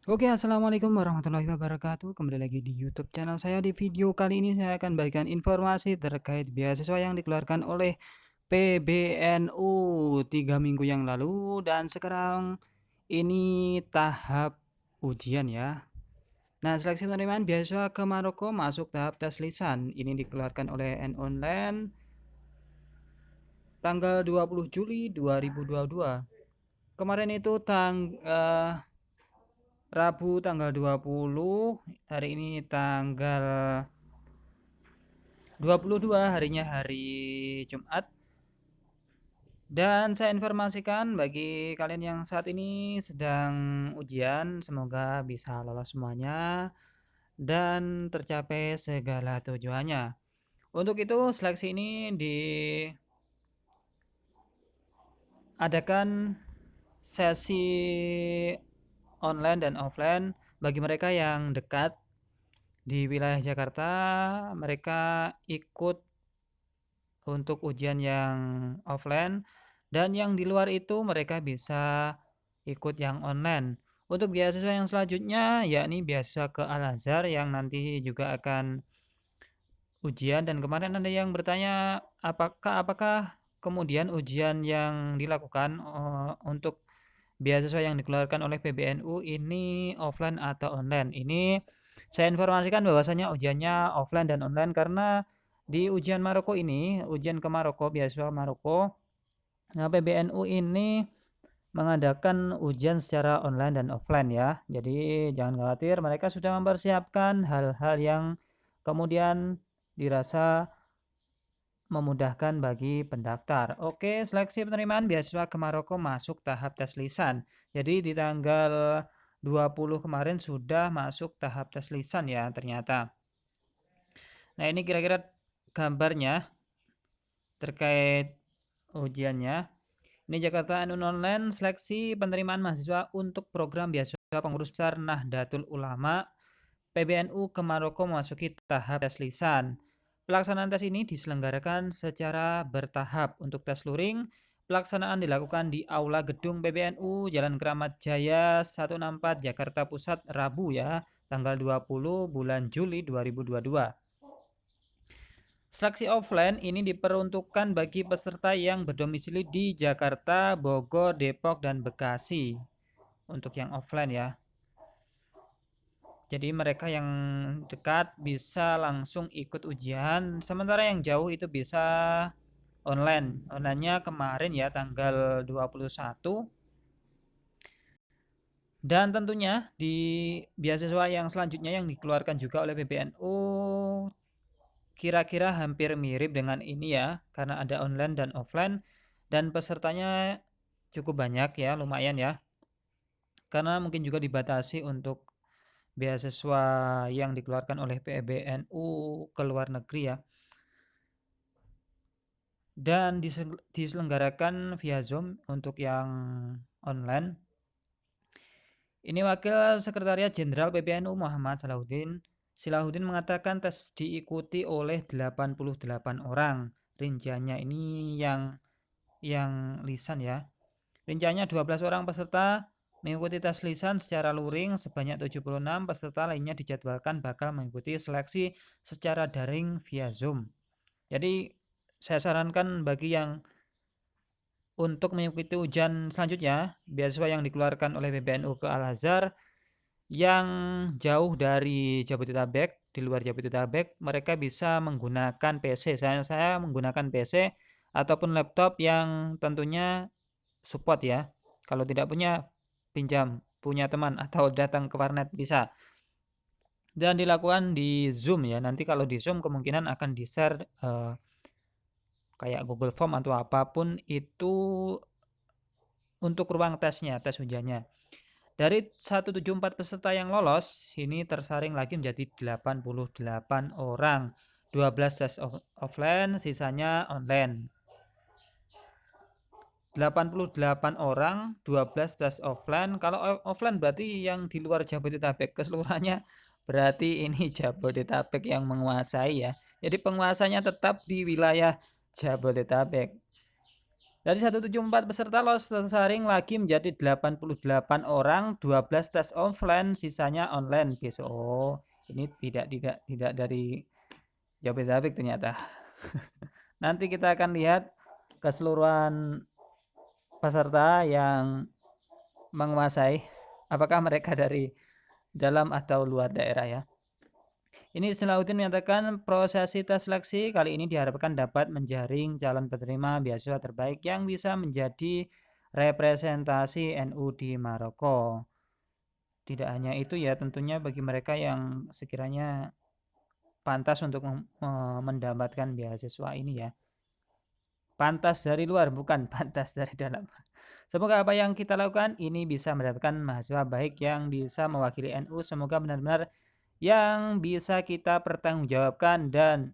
Oke, assalamualaikum warahmatullahi wabarakatuh. Kembali lagi di YouTube channel saya. Di video kali ini saya akan bagikan informasi terkait beasiswa yang dikeluarkan oleh PBNU 3 minggu yang lalu dan sekarang ini tahap ujian ya. Nah, seleksi penerimaan beasiswa ke Maroko masuk tahap tes lisan. Ini dikeluarkan oleh N-Online tanggal 20 Juli 2022. Kemarin itu Rabu tanggal 20, hari ini tanggal 22, harinya hari Jumat. Dan saya informasikan bagi kalian yang saat ini sedang ujian, semoga bisa lolos semuanya dan tercapai segala tujuannya. Untuk itu, seleksi ini diadakan sesi online dan offline bagi mereka yang dekat di wilayah Jakarta. Mereka ikut untuk ujian yang offline dan yang di luar itu mereka bisa ikut yang online. Untuk beasiswa yang selanjutnya yakni beasiswa ke Al-Azhar yang nanti juga akan ujian, dan kemarin ada yang bertanya apakah kemudian ujian yang dilakukan untuk beasiswa yang dikeluarkan oleh PBNU ini offline atau online. Ini saya informasikan bahwasanya ujiannya offline dan online karena di ujian Maroko ini, ujian ke Maroko, beasiswa Maroko, nah PBNU ini mengadakan ujian secara online dan offline ya. Jadi jangan khawatir, mereka sudah mempersiapkan hal-hal yang kemudian dirasa memudahkan bagi pendaftar. Oke, seleksi penerimaan beasiswa ke Maroko masuk tahap tes lisan. Jadi di tanggal 20 kemarin sudah masuk tahap tes lisan ya ternyata. Nah, ini kira-kira gambarnya terkait ujiannya. Ini Jakarta Anun Online seleksi penerimaan mahasiswa untuk program beasiswa pengurus besar Nahdlatul Ulama PBNU ke Maroko memasuki tahap tes lisan. Pelaksanaan tes ini diselenggarakan secara bertahap. Untuk tes luring, pelaksanaan dilakukan di Aula Gedung PBNU, Jalan Keramat Jaya 164, Jakarta Pusat, Rabu ya, tanggal 20 bulan Juli 2022. Seleksi offline ini diperuntukkan bagi peserta yang berdomisili di Jakarta, Bogor, Depok, dan Bekasi. Untuk yang offline ya. Jadi mereka yang dekat bisa langsung ikut ujian, sementara yang jauh itu bisa online. Onlinenya kemarin ya tanggal 21. Dan tentunya di beasiswa yang selanjutnya yang dikeluarkan juga oleh PBNU kira-kira hampir mirip dengan ini ya, karena ada online dan offline dan pesertanya cukup banyak ya, lumayan ya. Karena mungkin juga dibatasi untuk beasiswa yang dikeluarkan oleh PBNU ke luar negeri ya, dan diselenggarakan via Zoom untuk yang online. Ini Wakil Sekretariat Jenderal PBNU Muhammad Salahuddin mengatakan tes diikuti oleh 88 orang. Rinciannya ini yang lisan ya. Rinciannya 12 orang peserta mengikuti tes lisan secara luring, sebanyak 76 peserta lainnya dijadwalkan bakal mengikuti seleksi secara daring via Zoom. Jadi saya sarankan bagi yang untuk mengikuti ujian selanjutnya, beasiswa yang dikeluarkan oleh PBNU ke Al-Azhar yang jauh dari Jabodetabek, di luar Jabodetabek, mereka bisa menggunakan PC. Saya menggunakan PC ataupun laptop yang tentunya support ya. Kalau tidak punya, pinjam, punya teman atau datang ke warnet bisa. Dan dilakukan di Zoom ya. Nanti kalau di Zoom kemungkinan akan di-share kayak Google Form atau apapun itu untuk ruang tesnya, tes ujiannya. Dari 174 peserta yang lolos, ini tersaring lagi menjadi 88 orang. 12 tes offline, sisanya online. 88 orang, 12 tes offline. Kalau offline berarti yang di luar Jabodetabek, keseluruhannya berarti ini Jabodetabek yang menguasai ya. Jadi penguasanya tetap di wilayah Jabodetabek. Dari 174 peserta lolos tersaring lagi menjadi 88 orang, 12 tes offline, sisanya online besok. Oh, ini tidak dari Jabodetabek ternyata. Nanti kita akan lihat keseluruhan peserta yang menguasai, apakah mereka dari dalam atau luar daerah ya. Ini Salahuddin menyatakan prosesi tes seleksi kali ini diharapkan dapat menjaring calon penerima beasiswa terbaik yang bisa menjadi representasi NU di Maroko. Tidak hanya itu ya, tentunya bagi mereka yang sekiranya pantas untuk mendapatkan beasiswa ini ya. Pantas dari luar, bukan pantas dari dalam. Semoga apa yang kita lakukan ini bisa mendapatkan mahasiswa baik yang bisa mewakili NU. Semoga benar-benar yang bisa kita pertanggungjawabkan, dan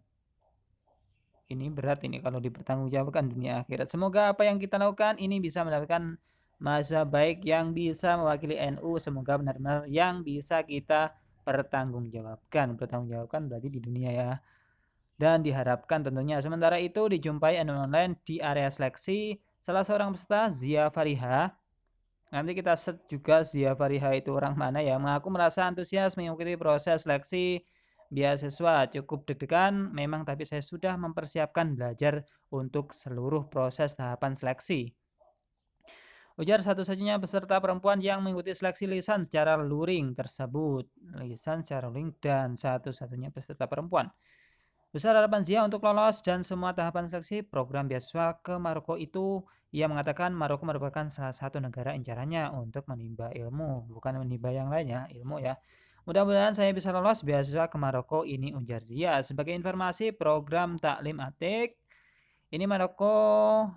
ini berat ini kalau dipertanggungjawabkan dunia akhirat. Semoga apa yang kita lakukan ini bisa mendapatkan mahasiswa baik yang bisa mewakili NU. Semoga benar-benar yang bisa kita pertanggungjawabkan. Pertanggungjawabkan berarti di dunia ya. Dan diharapkan tentunya. Sementara itu dijumpai online di area seleksi salah seorang peserta, Zia Fariha. Nanti kita search juga Zia Fariha itu orang mana ya. Mengaku merasa antusias mengikuti proses seleksi beasiswa. Cukup deg-degan memang, tapi saya sudah mempersiapkan belajar untuk seluruh proses tahapan seleksi. Ujar satu-satunya peserta perempuan yang mengikuti seleksi lisan secara luring tersebut. Lisan secara luring dan satu-satunya peserta perempuan. Besar harapan Zia untuk lolos dan semua tahapan seleksi program beasiswa ke Maroko itu. Ia mengatakan Maroko merupakan salah satu negara incarannya untuk menimba ilmu, bukan menimba yang lainnya, ilmu ya. Mudah-mudahan saya bisa lolos beasiswa ke Maroko ini, ujar Zia. Sebagai informasi, program Taklim Atik ini Maroko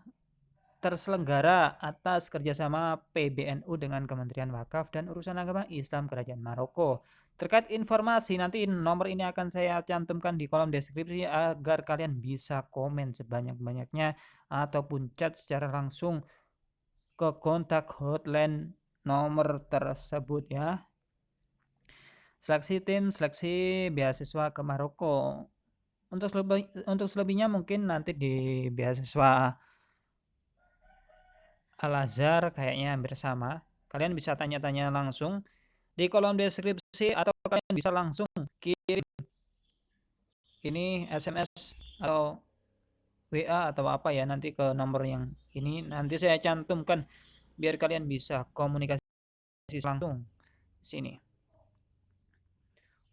terselenggara atas kerjasama PBNU dengan Kementerian Wakaf dan Urusan Agama Islam Kerajaan Maroko. Terkait informasi, nanti nomor ini akan saya cantumkan di kolom deskripsi agar kalian bisa komen sebanyak-banyaknya ataupun chat secara langsung ke kontak hotline nomor tersebut ya. Seleksi tim, seleksi beasiswa ke Maroko. Untuk selebihnya mungkin nanti di beasiswa Al-Azhar kayaknya hampir sama. Kalian bisa tanya-tanya langsung di kolom deskripsi, atau kalian bisa langsung kirim ini SMS atau WA atau apa ya, nanti ke nomor yang ini nanti saya cantumkan biar kalian bisa komunikasi langsung sini.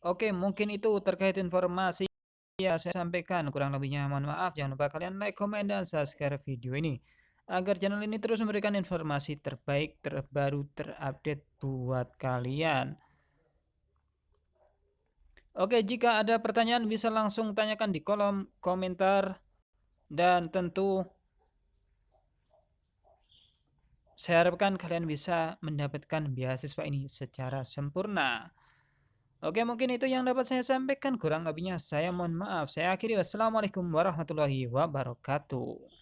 Oke, mungkin itu terkait informasi ya saya sampaikan. Kurang lebihnya mohon maaf. Jangan lupa kalian like, komen, dan subscribe video ini agar channel ini terus memberikan informasi terbaik, terbaru, terupdate buat kalian. Oke, jika ada pertanyaan bisa langsung tanyakan di kolom komentar, dan tentu saya harapkan kalian bisa mendapatkan beasiswa ini secara sempurna. Oke, mungkin itu yang dapat saya sampaikan. Kurang lebihnya saya mohon maaf. Saya akhiri. Wassalamualaikum warahmatullahi wabarakatuh.